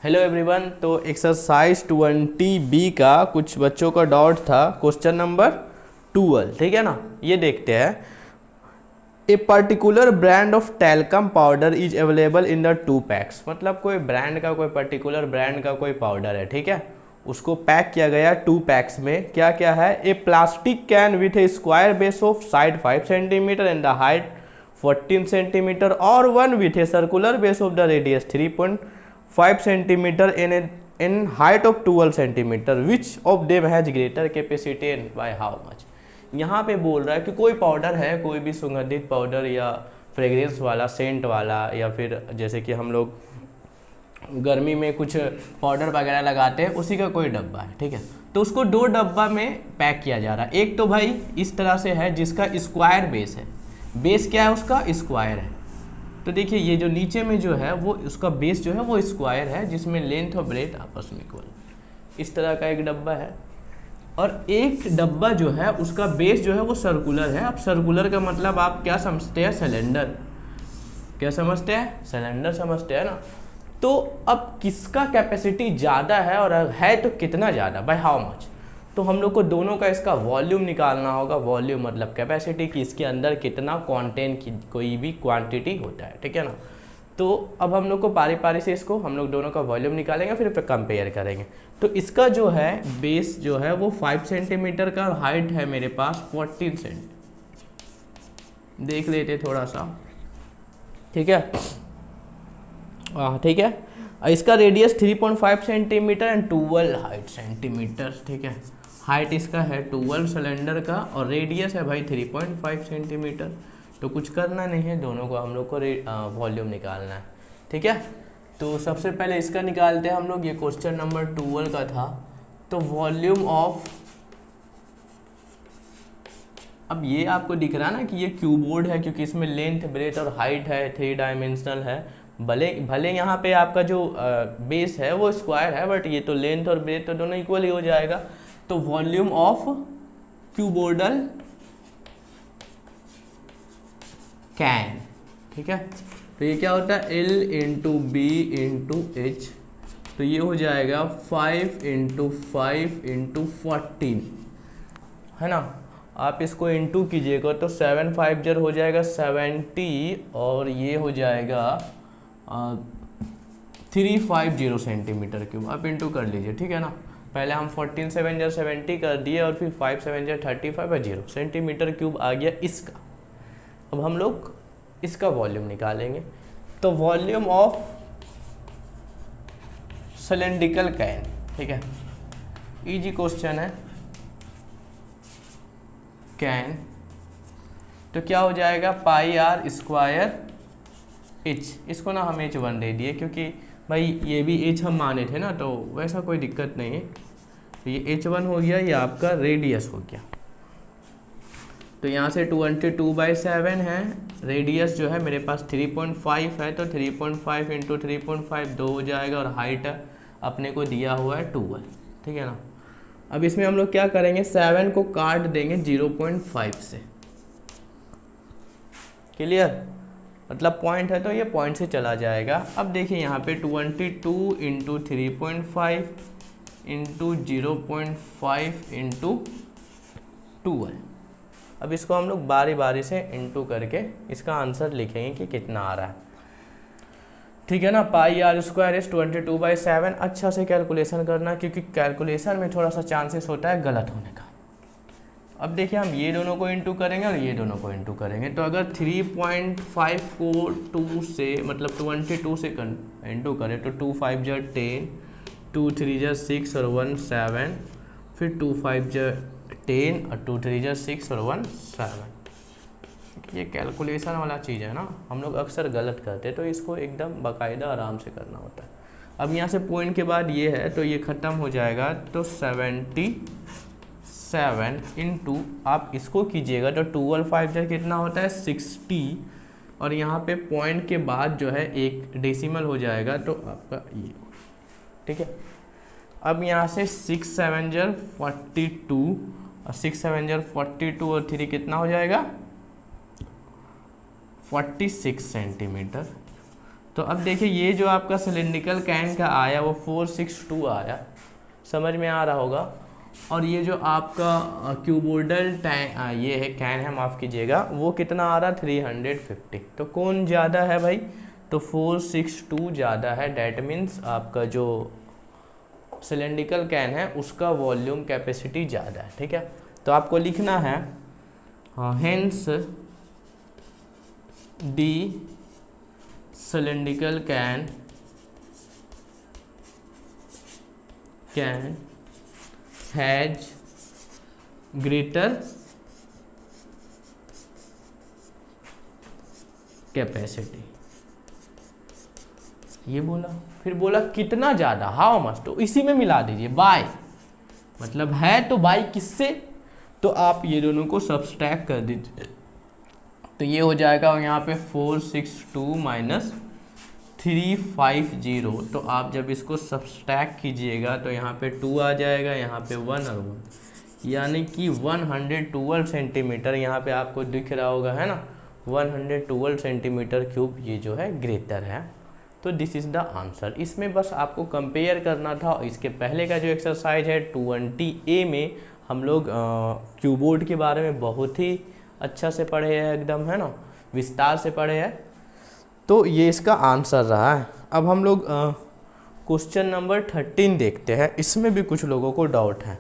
Hello everyone. तो exercise 20B का कुछ बच्चों का डाउट था, क्वेश्चन नंबर 12, ठीक है ना। ये देखते हैं। A particular brand of talcum powder is available in the 2 PACS. मतलब कोई ब्रांड का, कोई पर्टिकुलर ब्रांड का कोई पाउडर है, ठीक है, उसको पैक किया गया 2 पैक्स में। क्या क्या है? A plastic can with a square base of side 5 centimetre and the height 14 centimetre और one with a circular base of the radius 3.5 centimetre in height of 12 centimetre, which of them has greater capacity and by how much। यहाँ पे बोल रहा है कि कोई powder है, कोई भी सुगंधित पाउडर या फ्रेग्रेंस वाला, सेंट वाला, या फिर जैसे कि हम लोग गर्मी में कुछ पाउडर वगैरह लगाते हैं, उसी का कोई डब्बा है, ठीक है। तो उसको 2 डब्बा में पैक किया जा रहा है। एक तो भाई इस तरह से है जिसका स्क्वायर बेस है। बेस क्या है उसका? स्क्वायर है। तो देखिए ये जो नीचे में जो है वो उसका बेस जो है वो स्क्वायर है, जिसमें लेंथ और ब्रेथ आपस में इक्वल। इस तरह का एक डब्बा है। और एक डब्बा जो है उसका बेस जो है वो सर्कुलर है। अब सर्कुलर का मतलब आप क्या समझते हैं? सिलेंडर। क्या समझते हैं? सिलेंडर समझते हैं ना। तो अब किसका कैपेसिटी ज़्यादा है और है तो कितना ज़्यादा, बाय हाउ मच। तो हम लोग को दोनों का इसका वॉल्यूम निकालना होगा। वॉल्यूम मतलब कैपेसिटी की, इसके अंदर कितना कंटेंट की कोई भी क्वांटिटी होता है, ठीक है ना। तो अब हम लोग को पारी पारी से इसको हम लोग दोनों का वॉल्यूम निकालेंगे, फिर कंपेयर करेंगे। तो इसका जो है बेस जो है वो 5 सेंटीमीटर का, हाइट है मेरे पास 14 सेंट। देख लेते थोड़ा सा, ठीक है। ठीक है। इसका radius 3.5 centimetre and 12 height centimetre, ठीक है। हाइट इसका है 12 सिलेंडर का और रेडियस है भाई 3.5 सेंटीमीटर। तो कुछ करना नहीं है, दोनों को हम लोग को वॉल्यूम निकालना है, ठीक है। तो सबसे पहले इसका निकालते हैं हम लोग। ये क्वेश्चन नंबर 12 का था। तो वॉल्यूम ऑफ, अब ये आपको दिख रहा है ना कि ये क्यूबोर्ड है, क्योंकि इसमें लेंथ, ब्रेथ और हाइट है, 3 डायमेंशनल है। भले यहाँ पे आपका जो बेस है वो स्क्वायर है, बट ये तो लेंथ और ब्रेथ तो दोनों इक्वल ही हो जाएगा। तो वॉल्यूम ऑफ क्यूबोर्डल कैन, ठीक है। तो ये क्या होता है? L into B into H. तो ये हो जाएगा 5 इंटू 5 इंटू 14, है ना। आप इसको इंटू कीजिएगा तो 7 5 जर हो जाएगा 70 और ये हो जाएगा 350 सेंटीमीटर क्यूब। आप इंटू कर लीजिए, ठीक है ना। पहले हम 14 7 जर 70 कर दिए और फिर 5 7 जर 35 और 0 सेंटीमीटर क्यूब आ गया इसका। अब हम लोग इसका वॉल्यूम निकालेंगे। तो वॉल्यूम ऑफ सिलेंड्रिकल कैन, ठीक है, इजी क्वेश्चन है। कैन तो क्या हो जाएगा? पाई आर स्क्वायर एच। इसको ना हम H1 दे दिए, क्योंकि भाई ये भी H हम माने थे ना, तो वैसा कोई दिक्कत नहीं है। तो ये H1 हो गया, ये आपका रेडियस हो गया। तो यहाँ से 22/7 है। रेडियस जो है मेरे पास 3.5 है, तो 3.5 इंटू 3.5 2 हो जाएगा और हाइट अपने को दिया हुआ है 12, ठीक है ना। अब इसमें हम लोग क्या करेंगे? 7 को काट देंगे 0.5 से। क्लियर? मतलब पॉइंट है तो ये पॉइंट से चला जाएगा। अब देखिए यहाँ पे 22 इंटू 3.5 इंटू 0.5 इंटू 12। अब इसको हम लोग बारी बारी से इंटू करके इसका आंसर लिखेंगे कि कितना आ रहा है, ठीक है ना। पाई आर स्क्वायर इज 22/7। अच्छा से कैलकुलेशन करना, क्योंकि कैलकुलेशन में थोड़ा सा चांसेस होता है गलत होने का। अब देखिए हम ये दोनों को इंटू करेंगे और ये दोनों को इंटू करेंगे। तो अगर 3.5 को 2 से मतलब 22 से इंटू करें तो 2 5 जर 10, 2 3 जर 6 और 1 7, फिर 2 5 जर 10 और 2 3 जर 6 और 1 7। ये कैलकुलेशन वाला चीज़ है ना, हम लोग अक्सर गलत करते हैं, तो इसको एकदम बाकायदा आराम से करना होता है। अब यहाँ से पॉइंट के बाद ये है, तो ये ख़त्म हो जाएगा। तो 77 इंटू आप इसको कीजिएगा तो 12 5 जर कितना होता है? 60। और यहाँ पे पॉइंट के बाद जो है एक डेसिमल हो जाएगा, तो आपका ये, ठीक है। अब यहाँ से 6 7 जर 42 और 6 7 जर 42 और 3 कितना हो जाएगा? 46 सेंटीमीटर। तो अब देखिए ये जो आपका सिलिंड्रिकल कैन का आया वो 462 आया, समझ में आ रहा होगा। और ये जो आपका क्यूबोइडल ये है कैन है, माफ़ कीजिएगा, वो कितना आ रहा 350। तो कौन ज़्यादा है भाई, तो 462 ज़्यादा है। डैट मीन्स आपका जो सिलिंड्रिकल कैन है उसका वॉल्यूम कैपेसिटी ज़्यादा है, ठीक है। तो आपको लिखना है hence the cylindrical can has greater capacity, ये बोला। फिर बोला कितना ज़्यादा, हाउ मच, तो इसी में मिला दीजिए, बाय, मतलब है तो बाय किससे, तो आप ये दोनों को सब्सट्रैक्ट कर दीजिए। तो ये हो जाएगा यहाँ पे 462 माइनस 350। तो आप जब इसको सब्सट्रैक्ट कीजिएगा तो यहाँ पे 2 आ जाएगा, यहाँ पे 1 और 1, यानी कि 112 सेंटीमीटर यहाँ पे आपको दिख रहा होगा, है ना, 112 सेंटीमीटर क्यूब ये जो है ग्रेटर है। तो दिस इज़ द आंसर। इसमें बस आपको कंपेयर करना था। इसके पहले का जो एक्सरसाइज है 20A में हम लोग क्यूबोर्ड के बारे में बहुत ही अच्छा से पढ़े हैं, एकदम, है ना, विस्तार से पढ़े हैं। तो ये इसका आंसर रहा है। अब हम लोग क्वेश्चन नंबर 13 देखते हैं। इसमें भी कुछ लोगों को डाउट है।